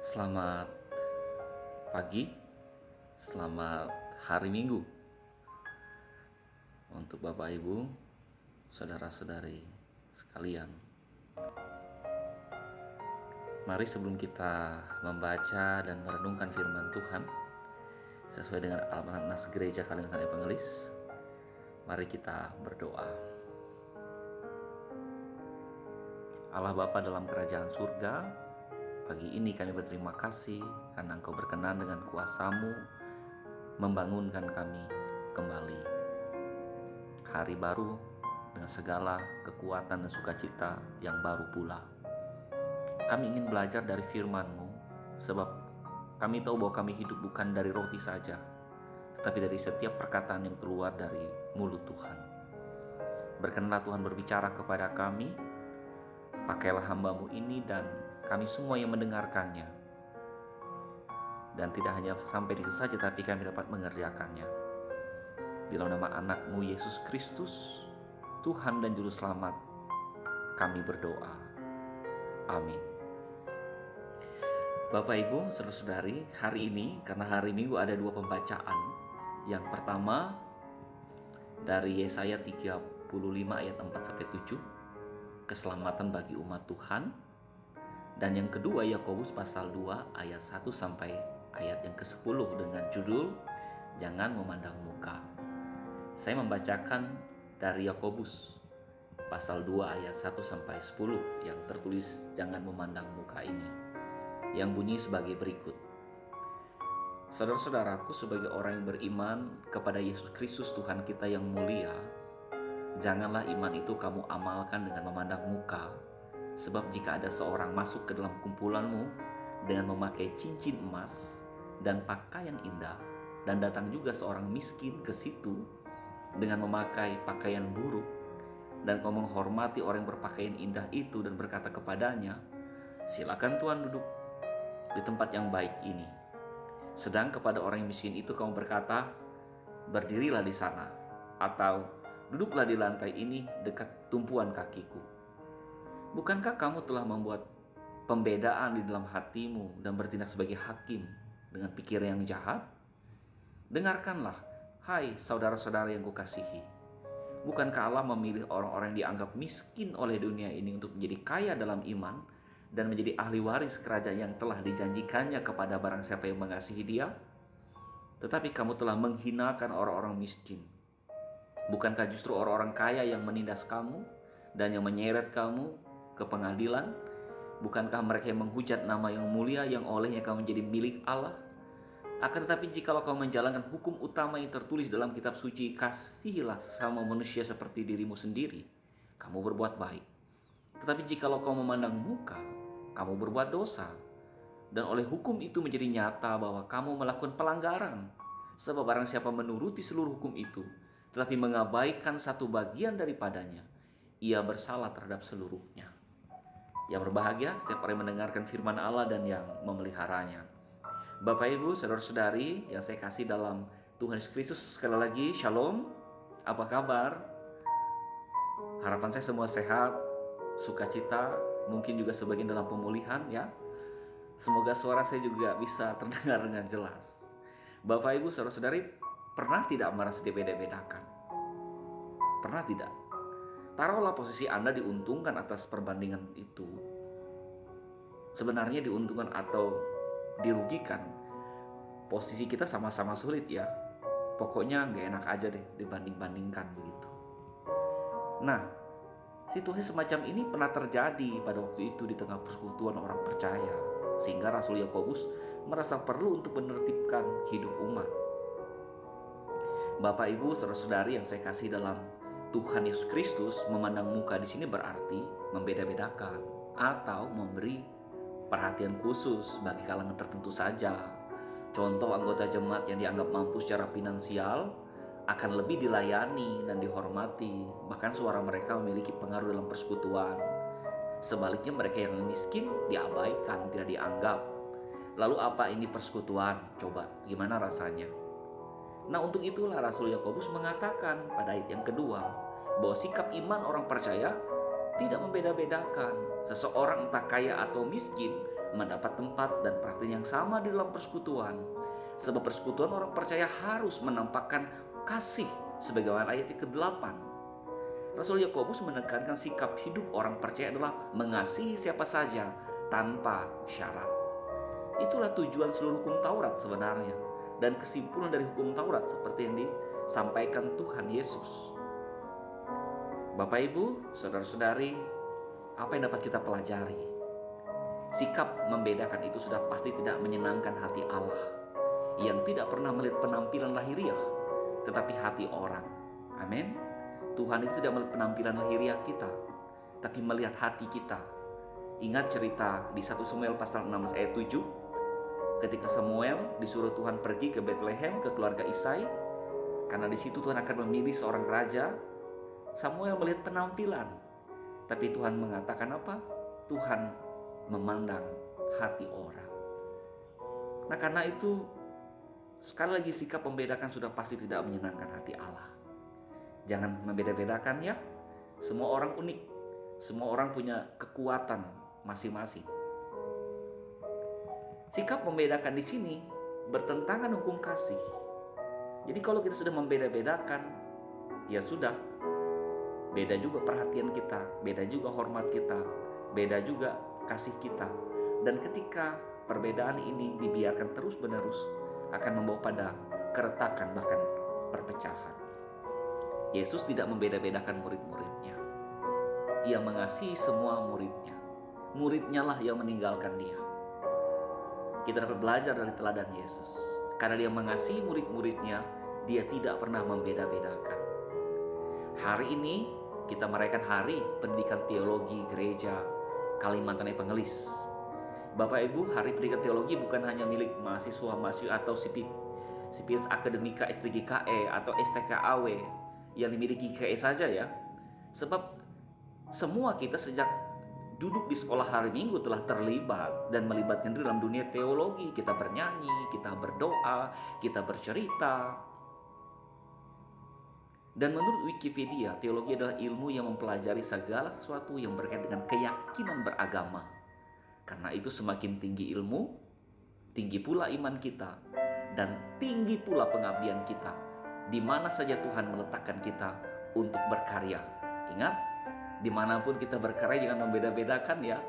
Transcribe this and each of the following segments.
Selamat pagi, selamat hari Minggu untuk Bapak Ibu, saudara-saudari sekalian. Mari sebelum kita membaca dan merenungkan firman Tuhan sesuai dengan amanat Nas Gereja Kalimantan Evangelis, mari kita berdoa. Allah Bapa dalam kerajaan surga, pagi ini kami berterima kasih karena Engkau berkenan dengan kuasa-Mu membangunkan kami kembali. Hari baru dengan segala kekuatan dan sukacita yang baru pula. Kami ingin belajar dari firman-Mu, sebab kami tahu bahwa kami hidup bukan dari roti saja, tetapi dari setiap perkataan yang keluar dari mulut Tuhan. Berkenanlah Tuhan berbicara kepada kami, pakailah hamba-Mu ini dan kami semua yang mendengarkannya. Dan tidak hanya sampai di situ saja, tapi kami dapat mengerjakannya. Di dalam nama anak-Mu Yesus Kristus, Tuhan dan Juru Selamat, kami berdoa. Amin. Bapak Ibu, saudara-saudari, hari ini karena hari Minggu ada dua pembacaan. Yang pertama dari Yesaya 35 ayat 4-7, keselamatan bagi umat Tuhan. Dan yang kedua Yakobus pasal 2 ayat 1 sampai ayat yang ke-10 dengan judul Jangan Memandang Muka. Saya membacakan dari Yakobus pasal 2 ayat 1 sampai 10 yang tertulis Jangan Memandang Muka ini, yang bunyi sebagai berikut. Saudara-saudaraku, sebagai orang yang beriman kepada Yesus Kristus Tuhan kita yang mulia, janganlah iman itu kamu amalkan dengan memandang muka. Sebab jika ada seorang masuk ke dalam kumpulanmu dengan memakai cincin emas dan pakaian indah, dan datang juga seorang miskin ke situ dengan memakai pakaian buruk, dan kau menghormati orang yang berpakaian indah itu dan berkata kepadanya, silakan Tuhan duduk di tempat yang baik ini. Sedang kepada orang yang miskin itu kamu berkata, berdirilah di sana, atau duduklah di lantai ini dekat tumpuan kakiku. Bukankah kamu telah membuat pembedaan di dalam hatimu dan bertindak sebagai hakim dengan pikiran yang jahat? Dengarkanlah, hai saudara-saudara yang kukasihi. Bukankah Allah memilih orang-orang yang dianggap miskin oleh dunia ini untuk menjadi kaya dalam iman dan menjadi ahli waris kerajaan yang telah dijanjikannya kepada barang siapa yang mengasihi Dia? Tetapi kamu telah menghinakan orang-orang miskin. Bukankah justru orang-orang kaya yang menindas kamu dan yang menyeret kamu ke pengadilan? Bukankah mereka yang menghujat nama yang mulia yang olehnya kamu menjadi milik Allah? Akan tetapi jikalau kamu menjalankan hukum utama yang tertulis dalam kitab suci, kasihilah sesama manusia seperti dirimu sendiri, kamu berbuat baik. Tetapi jikalau kamu memandang muka, kamu berbuat dosa. Dan oleh hukum itu menjadi nyata bahwa kamu melakukan pelanggaran. Sebab barang siapa menuruti seluruh hukum itu, tetapi mengabaikan satu bagian daripadanya, ia bersalah terhadap seluruhnya. Yang berbahagia setiap orang yang mendengarkan firman Allah dan yang memeliharanya. Bapak Ibu, saudara-saudari yang saya kasih dalam Tuhan Yesus Kristus, sekali lagi Shalom. Apa kabar? Harapan saya semua sehat, sukacita, mungkin juga sebagian dalam pemulihan ya. Semoga suara saya juga bisa terdengar dengan jelas. Bapak Ibu, saudara-saudari, pernah tidak merasa dibeda-bedakan? Pernah tidak? Taruhlah posisi Anda diuntungkan atas perbandingan itu. Sebenarnya diuntungkan atau dirugikan, posisi kita sama-sama sulit ya. Pokoknya gak enak aja deh dibanding-bandingkan begitu. Nah, situasi semacam ini pernah terjadi pada waktu itu di tengah persekutuan orang percaya, sehingga Rasul Yakobus merasa perlu untuk menertibkan hidup umat. Bapak Ibu, saudara-saudari yang saya kasih dalam Tuhan Yesus Kristus, memandang muka di sini berarti membeda-bedakan atau memberi perhatian khusus bagi kalangan tertentu saja. Contoh, anggota jemaat yang dianggap mampu secara finansial akan lebih dilayani dan dihormati, bahkan suara mereka memiliki pengaruh dalam persekutuan. Sebaliknya mereka yang miskin diabaikan, tidak dianggap. Lalu apa ini persekutuan? Coba, gimana rasanya? Nah, untuk itulah Rasul Yakobus mengatakan pada ayat yang kedua bahwa sikap iman orang percaya tidak membeda-bedakan. Seseorang entah kaya atau miskin, mendapat tempat dan perhatian yang sama di dalam persekutuan. Sebab persekutuan orang percaya harus menampakkan kasih sebagaimana ayat ke-8. Rasul Yakobus menekankan sikap hidup orang percaya adalah mengasihi siapa saja tanpa syarat. Itulah tujuan seluruh hukum Taurat sebenarnya, dan kesimpulan dari hukum Taurat seperti yang disampaikan Tuhan Yesus. Bapak Ibu, saudara-saudari, apa yang dapat kita pelajari? Sikap membedakan itu sudah pasti tidak menyenangkan hati Allah, yang tidak pernah melihat penampilan lahiriah, tetapi hati orang. Amin. Tuhan itu tidak melihat penampilan lahiriah kita, tapi melihat hati kita. Ingat cerita di 1 Samuel pasal 16 ayat 7, ketika Samuel disuruh Tuhan pergi ke Bethlehem, ke keluarga Isai, karena di situ Tuhan akan memilih seorang raja. Samuel melihat penampilan, tapi Tuhan mengatakan apa? Tuhan memandang hati orang. Nah, karena itu sekali lagi sikap membedakan sudah pasti tidak menyenangkan hati Allah. Jangan membeda-bedakan ya. Semua orang unik. Semua orang punya kekuatan masing-masing. Sikap membedakan di sini bertentangan hukum kasih. Jadi kalau kita sudah membeda-bedakan, ya sudah. Beda juga perhatian kita, beda juga hormat kita, beda juga kasih kita. Dan ketika perbedaan ini dibiarkan terus-menerus, akan membawa pada keretakan bahkan perpecahan. Yesus tidak membeda-bedakan murid-muridnya. Ia mengasihi semua muridnya. Muridnya lah yang meninggalkan dia. Kita dapat belajar dari teladan Yesus. Karena dia mengasihi murid-muridnya, dia tidak pernah membeda-bedakan. Hari ini kita merayakan Hari Pendidikan Teologi Gereja Kalimantan Evangelis. Bapak Ibu, Hari Pendidikan Teologi bukan hanya milik mahasiswa-mahasiswa atau Sipiens Akademika STGKE atau STKAW yang dimiliki GKE saja ya. Sebab semua kita sejak duduk di sekolah hari Minggu telah terlibat dan melibatkan diri dalam dunia teologi. Kita bernyanyi, kita berdoa, kita bercerita. Dan menurut Wikipedia, teologi adalah ilmu yang mempelajari segala sesuatu yang berkaitan dengan keyakinan beragama. Karena itu semakin tinggi ilmu, tinggi pula iman kita, dan tinggi pula pengabdian kita. Di mana saja Tuhan meletakkan kita untuk berkarya. Ingat, dimanapun kita berkarya jangan membeda-bedakan ya.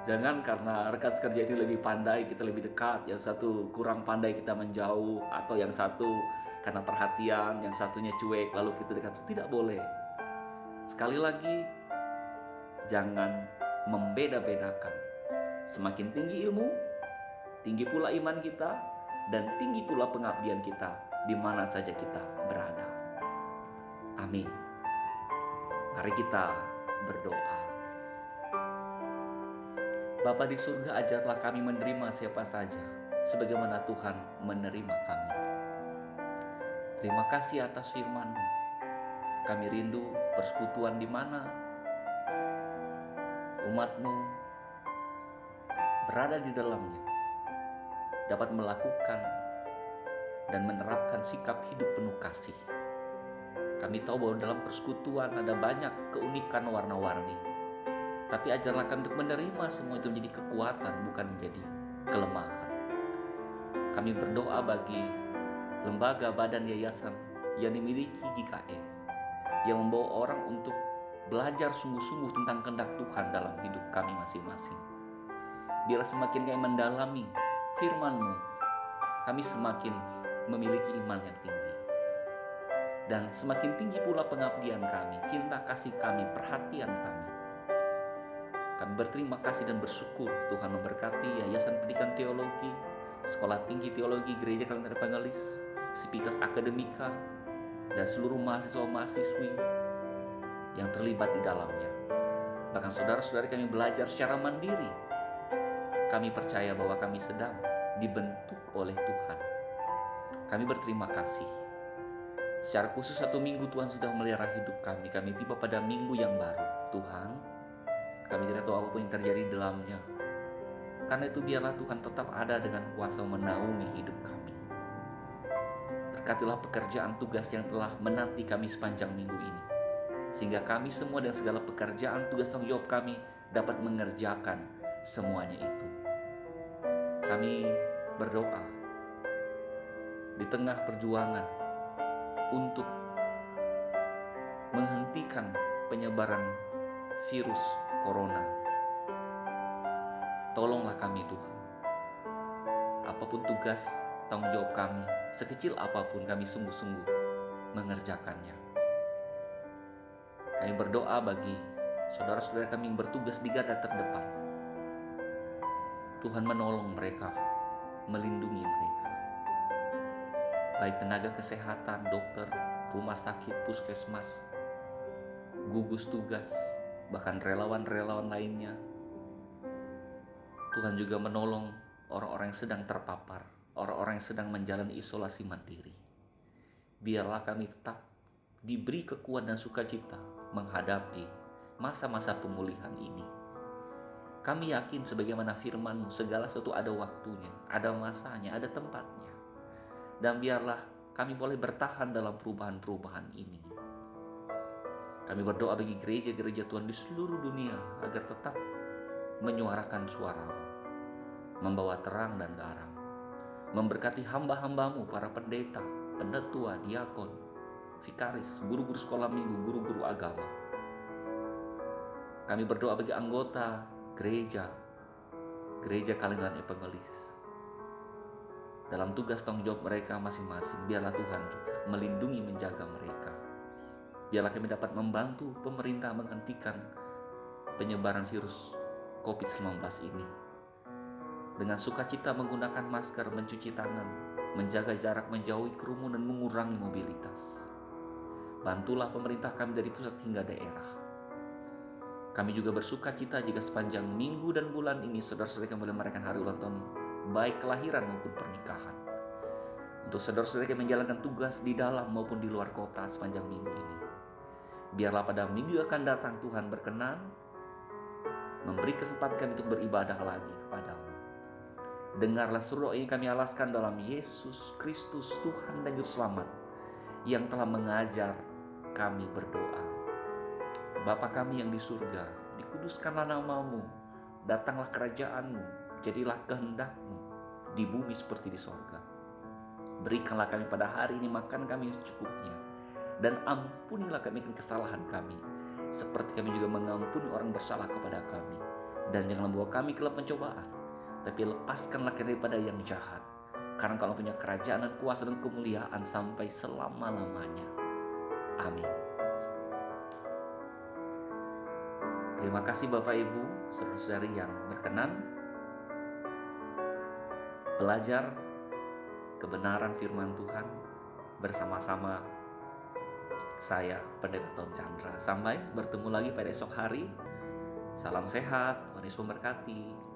Jangan karena rekan kerja itu lebih pandai, kita lebih dekat. Yang satu kurang pandai, kita menjauh. Atau yang satu karena perhatian, yang satunya cuek, lalu kita dekat. Tidak boleh. Sekali lagi, jangan membeda-bedakan. Semakin tinggi ilmu, tinggi pula iman kita, dan tinggi pula pengabdian kita di mana saja kita berada. Amin. Mari kita berdoa. Bapa di surga, ajarlah kami menerima siapa saja sebagaimana Tuhan menerima kami. Terima kasih atas firman-Mu. Kami rindu persekutuan di mana umat-Mu berada di dalamnya, dapat melakukan dan menerapkan sikap hidup penuh kasih. Kami tahu bahwa dalam persekutuan ada banyak keunikan warna-warni, tapi ajarlah kami untuk menerima semua itu menjadi kekuatan, bukan menjadi kelemahan. Kami berdoa bagi lembaga badan yayasan yang dimiliki GKE, yang membawa orang untuk belajar sungguh-sungguh tentang kehendak Tuhan dalam hidup kami masing-masing. Biarlah semakin kami mendalami firman-Mu, kami semakin memiliki iman yang tinggi. Dan semakin tinggi pula pengabdian kami, cinta kasih kami, perhatian kami. Kami berterima kasih dan bersyukur Tuhan memberkati Yayasan Pendidikan Teologi, Sekolah Tinggi Teologi Gereja Kalimantan Evangelis, Sipitas Akademika, dan seluruh mahasiswa-mahasiswi yang terlibat di dalamnya. Bahkan saudara-saudari kami belajar secara mandiri. Kami percaya bahwa kami sedang dibentuk oleh Tuhan. Kami berterima kasih. Secara khusus 1 minggu Tuhan sudah melihara hidup kami. Kami tiba pada minggu yang baru. Tuhan, kami tidak tahu apapun yang terjadi di dalamnya. Karena itu biarlah Tuhan tetap ada dengan kuasa menaungi hidup kami. Berkatilah pekerjaan tugas yang telah menanti kami sepanjang minggu ini. Sehingga kami semua dan segala pekerjaan tugas tanggung jawab kami dapat mengerjakan semuanya itu Kami berdoa di tengah perjuangan untuk menghentikan penyebaran virus corona. Tolonglah kami Tuhan. Apapun tugas, tanggung jawab kami, sekecil apapun kami sungguh-sungguh mengerjakannya. Kami berdoa bagi saudara-saudara kami yang bertugas di garda terdepan. Tuhan menolong mereka, melindungi mereka. Baik tenaga kesehatan, dokter, rumah sakit, puskesmas, gugus tugas, bahkan relawan-relawan lainnya. Tuhan juga menolong orang-orang yang sedang terpapar, orang-orang yang sedang menjalani isolasi mandiri. Biarlah kami tetap diberi kekuatan dan sukacita menghadapi masa-masa pemulihan ini. Kami yakin sebagaimana firman-Mu, segala sesuatu ada waktunya, ada masanya, ada tempatnya. Dan biarlah kami boleh bertahan dalam perubahan-perubahan ini. Kami berdoa bagi gereja-gereja Tuhan di seluruh dunia agar tetap menyuarakan suara-Mu, membawa terang dan terang, memberkati hamba-hamba-Mu, para pendeta, pendetua, diakon, vikaris, guru-guru sekolah minggu, guru-guru agama. Kami berdoa bagi anggota gereja Kalilan Evangelis dalam tugas tanggung jawab mereka masing-masing. Biarlah Tuhan juga melindungi, menjaga mereka. Biarlah kami dapat membantu pemerintah menghentikan penyebaran virus COVID-19 ini dengan sukacita menggunakan masker, mencuci tangan, menjaga jarak, menjauhi kerumunan, mengurangi mobilitas. Bantulah pemerintah kami dari pusat hingga daerah. Kami juga bersukacita jika sepanjang minggu dan bulan ini saudara-saudara kami boleh merayakan hari ulang tahun baik kelahiran maupun pernikahan. Untuk saudara-saudara kami menjalankan tugas di dalam maupun di luar kota sepanjang minggu ini. Biarlah pada minggu akan datang Tuhan berkenan memberi kesempatan kami untuk beribadah lagi kepada-Mu. Dengarlah seru yang kami alaskan dalam Yesus Kristus Tuhan dan Juru Selamat yang telah mengajar kami berdoa. Bapa kami yang di surga, dikuduskanlah nama-Mu, datanglah kerajaan-Mu, jadilah kehendak-Mu di bumi seperti di sorga. Berikanlah kami pada hari ini makan kami yang secukupnya, dan ampunilah kami kesalahan kami, seperti kami juga mengampuni orang bersalah kepada kami. Dan janganlah bawa kami ke dalam pencobaan, tapi lepaskanlah kami daripada yang jahat. Karena Engkau punya kerajaan dan kuasa dan kemuliaan sampai selama-lamanya. Amin. Terima kasih Bapak Ibu, saudara-saudari yang berkenan belajar kebenaran firman Tuhan bersama-sama saya, Pendeta Tom Chandra. Sampai bertemu lagi pada esok hari. Salam sehat, Tuhan Yesus memberkati.